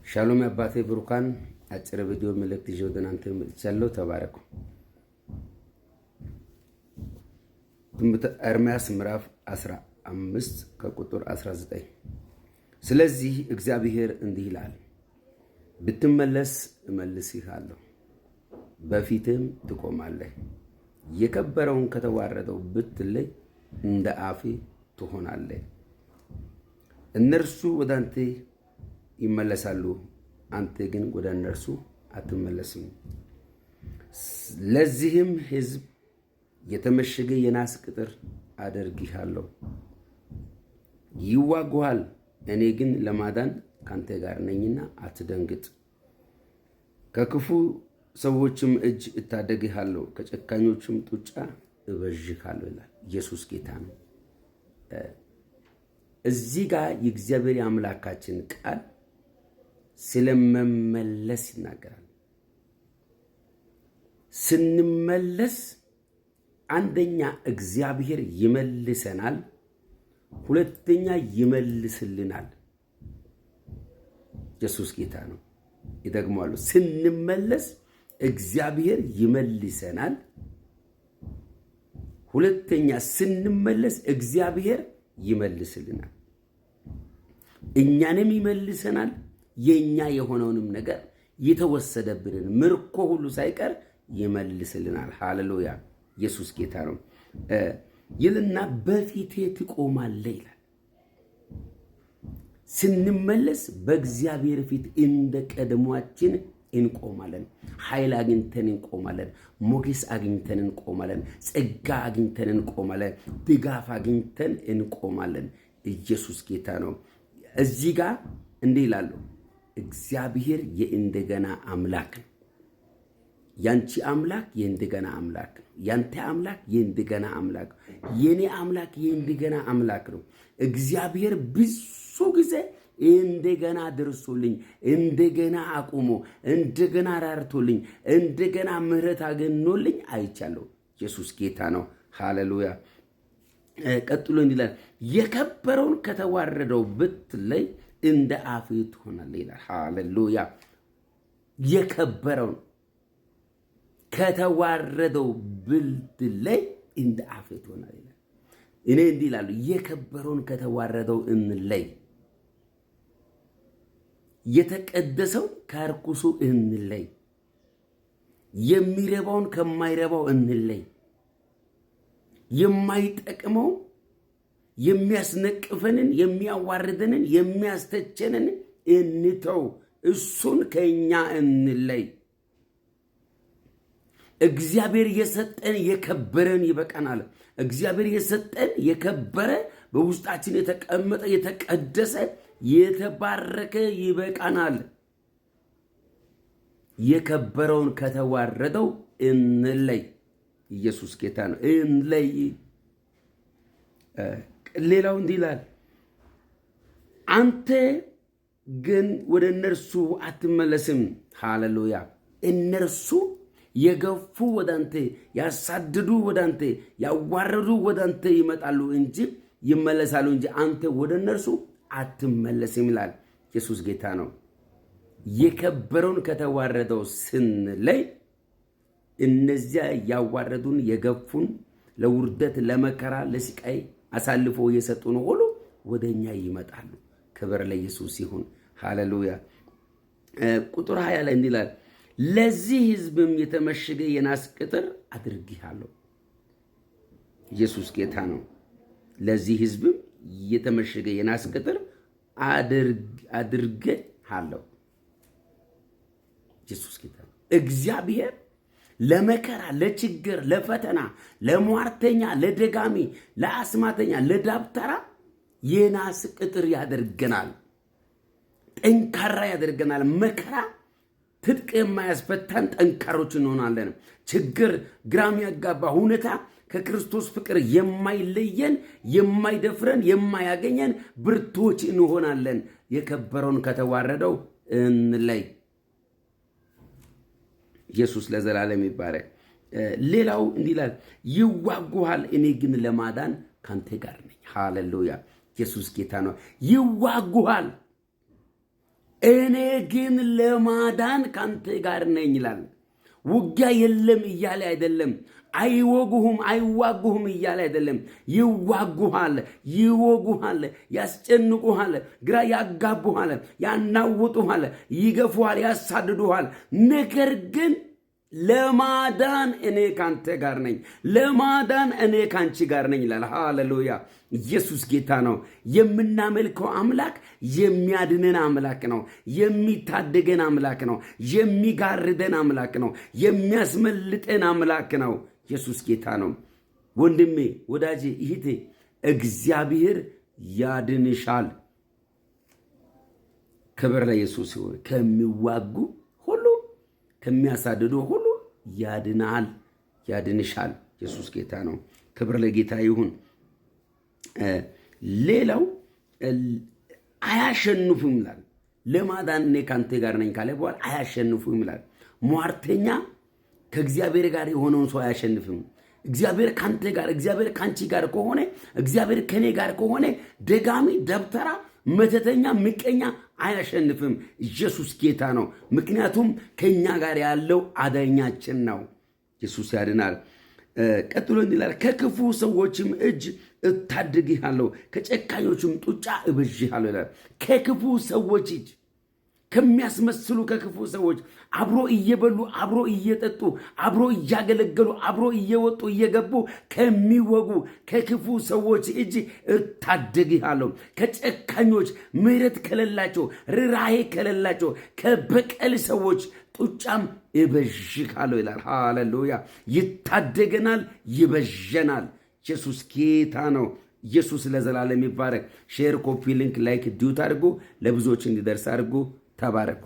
ሻሎም አባቴ ብሩካን አጭር ቪዲዮ መልእክት ይዤ ወደ እናንተ መጥቻለሁ። ተባረኩ። ትንቢተ ኤርምያስ ምዕራፍ 15 ከቁጥር 19 ስለዚህ እግዚአብሔር እንዲህ ይላል፣ ብትመለስ እመልስሃለሁ፣ በፊትም ትቆማለህ፣ የከበረውን ከተዋረደው ብትለይ እንደ አፌ ትሆናለህ። እነርሱ ወደ አንተ ይመለሳሉ፣ አንተ ግን ወደ እነርሱ አትመለስም። ለዚህም ሕዝብ የተመሸገ የናስ ቅጥር አደርግሃለሁ፣ ይዋጉሃል፣ እኔ ግን ለማዳን ካንተ ጋር ነኝና አትደንግጥ። ከክፉ ሰዎችም እጅ እታደግሃለሁ፣ ከጨካኞችም ጡጫ እበዥሃለሁ ይላል። ኢየሱስ ጌታ ነው። እዚህ ጋር የእግዚአብሔር አምላካችን ቃል ስለመመለስ ይናገራል። ስንመለስ አንደኛ እግዚአብሔር ይመልሰናል፣ ሁለተኛ ይመልስልናል። ኢየሱስ ጌታ ነው። ይደግማሉ። ስንመለስ እግዚአብሔር ይመልሰናል፣ ሁለተኛ ስንመለስ እግዚአብሔር ይመልስልናል። እኛንም ይመልሰናል፣ የኛ የሆነውንም ነገር የተወሰደብንን ምርኮ ሁሉ ሳይቀር ይመልስልናል። ሃሌሉያ! ኢየሱስ ጌታ ነው። ይልና በፊቴ ትቆማለህ ይላል። ስንመለስ በእግዚአብሔር ፊት እንደ ቀድሟችን እንቆማለን። ኃይል አግኝተን እንቆማለን። ሞገስ አግኝተን እንቆማለን። ጸጋ አግኝተን እንቆማለን። ድጋፍ አግኝተን እንቆማለን። ኢየሱስ ጌታ ነው። እዚህ ጋር እንዲህ ይላሉ፣ እግዚአብሔር የእንደገና አምላክ ነው። ያንቺ አምላክ የእንደገና አምላክ ነው። ያንተ አምላክ የእንደገና አምላክ ነው። የኔ አምላክ የእንደገና አምላክ ነው። እግዚአብሔር ብዙ ጊዜ እንደገና ደርሶልኝ፣ እንደገና አቁሞ፣ እንደገና ራርቶልኝ፣ እንደገና ምህረት አገኖልኝ አይቻለሁ። ኢየሱስ ጌታ ነው። ሃሌሉያ! ቀጥሎ እንዲላል፣ የከበረውን ከተዋረደው ብትለይ እንደ አፌ ትሆናለህ ይላል። ሃሌሉያ! የከበረውን ከተዋረደው ብትለይ እንደ አፌ ትሆናለህ ይላል። እኔ እንዲህ ይላሉ፣ የከበረውን ከተዋረደው እንለይ፣ የተቀደሰው ከርኩሱ እንለይ፣ የሚረባውን ከማይረባው እንለይ፣ የማይጠቅመው የሚያስነቅፈንን የሚያዋርደንን የሚያስተቸንን እንተው፣ እሱን ከኛ እንለይ። እግዚአብሔር የሰጠን የከበረን ይበቃናል። እግዚአብሔር የሰጠን የከበረ በውስጣችን የተቀመጠ የተቀደሰ የተባረከ ይበቃናል። የከበረውን ከተዋረደው እንለይ። ኢየሱስ ጌታ ነው። እንለይ። ሌላው እንዲህ ይላል፣ አንተ ግን ወደ እነርሱ አትመለስም። ሃሌሉያ! እነርሱ የገፉ ወደ አንተ፣ ያሳድዱ ወደ አንተ፣ ያዋረዱ ወደ አንተ ይመጣሉ እንጂ ይመለሳሉ እንጂ አንተ ወደ እነርሱ አትመለስም ይላል። ኢየሱስ ጌታ ነው። የከበረውን ከተዋረደው ስንለይ እነዚያ ያዋረዱን የገፉን ለውርደት ለመከራ ለስቃይ አሳልፎ የሰጡን ሁሉ ወደኛ ይመጣሉ። ክብር ለኢየሱስ ይሁን። ሃሌሉያ! ቁጥር 20 ላይ እንዲህ ይላል፣ ለዚህ ሕዝብም የተመሸገ የናስ ቅጥር አድርጌሃለሁ። ኢየሱስ ጌታ ነው። ለዚህ ሕዝብም የተመሸገ የናስ ቅጥር አድርጌሃለሁ። ኢየሱስ ጌታ ነው። እግዚአብሔር ለመከራ፣ ለችግር፣ ለፈተና፣ ለሟርተኛ፣ ለደጋሚ፣ ለአስማተኛ፣ ለዳብተራ የናስ ቅጥር ያደርገናል። ጠንካራ ያደርገናል። መከራ ትጥቅ የማያስፈታን ጠንካሮች እንሆናለን። ችግር፣ ግራም ያጋባ ሁኔታ ከክርስቶስ ፍቅር የማይለየን የማይደፍረን የማያገኘን ብርቶች እንሆናለን። የከበረውን ከተዋረደው እንለይ። ኢየሱስ ለዘላለም ይባረክ። ሌላው እንዲህ ይላል፣ ይዋጉሃል፣ እኔ ግን ለማዳን ካንተ ጋር ነኝ። ሃሌሉያ! ኢየሱስ ጌታ ነው። ይዋጉሃል፣ እኔ ግን ለማዳን ካንተ ጋር ነኝ ይላል። ውጊያ የለም እያለ አይደለም። አይወጉህም አይዋጉህም እያለ አይደለም። ይዋጉሃል፣ ይወጉሃል፣ ያስጨንቁሃል፣ ግራ ያጋቡሃል፣ ያናውጡሃል፣ ይገፉሃል፣ ያሳድዱሃል። ነገር ግን ለማዳን እኔ ካንተ ጋር ነኝ፣ ለማዳን እኔ ካንቺ ጋር ነኝ ይላል። ሃሌሉያ! ኢየሱስ ጌታ ነው። የምናመልከው አምላክ የሚያድነን አምላክ ነው። የሚታደገን አምላክ ነው። የሚጋርደን አምላክ ነው። የሚያስመልጠን አምላክ ነው። ኢየሱስ ጌታ ነው። ወንድሜ፣ ወዳጄ፣ እህቴ፣ እግዚአብሔር ያድንሻል። ክብር ለኢየሱስ ይሁን። ከሚዋጉ ሁሉ ከሚያሳድዱ ሁሉ ያድናል፣ ያድንሻል። ኢየሱስ ጌታ ነው። ክብር ለጌታ ይሁን። ሌላው አያሸንፉም ይላል። ለማዳን እኔ ካንተ ጋር ነኝ ካለ በኋላ አያሸንፉም ይላል። ሟርተኛ ከእግዚአብሔር ጋር የሆነውን ሰው አያሸንፍም። እግዚአብሔር ካንተ ጋር፣ እግዚአብሔር ካንቺ ጋር ከሆነ፣ እግዚአብሔር ከኔ ጋር ከሆነ ደጋሚ፣ ደብተራ፣ መተተኛ፣ ምቀኛ አያሸንፍም። ኢየሱስ ጌታ ነው። ምክንያቱም ከኛ ጋር ያለው አዳኛችን ነው። ኢየሱስ ያድናል። ቀጥሎ እንዲላል ከክፉ ሰዎችም እጅ እታደግሃለሁ፣ ከጨካኞችም ጡጫ እበዥሃለሁ ይላል። ከክፉ ሰዎች እጅ፣ ከሚያስመስሉ ከክፉ ሰዎች፣ አብሮ እየበሉ አብሮ እየጠጡ አብሮ እያገለገሉ አብሮ እየወጡ እየገቡ ከሚወጉ ከክፉ ሰዎች እጅ እታደግሃለሁ። ከጨካኞች፣ ምሕረት ከሌላቸው፣ ርኅራኄ ከሌላቸው ከበቀል ሰዎች ጡጫም እበዥሃለሁ ይላል። ሃሌሉያ! ይታደገናል፣ ይበዠናል። ኢየሱስ ጌታ ነው። ኢየሱስ ለዘላለም ይባረክ። ሼር፣ ኮፒ፣ ሊንክ፣ ላይክ፣ ዲዩት አድርጉ። ለብዙዎች እንዲደርስ አድርጉ። ተባረኩ።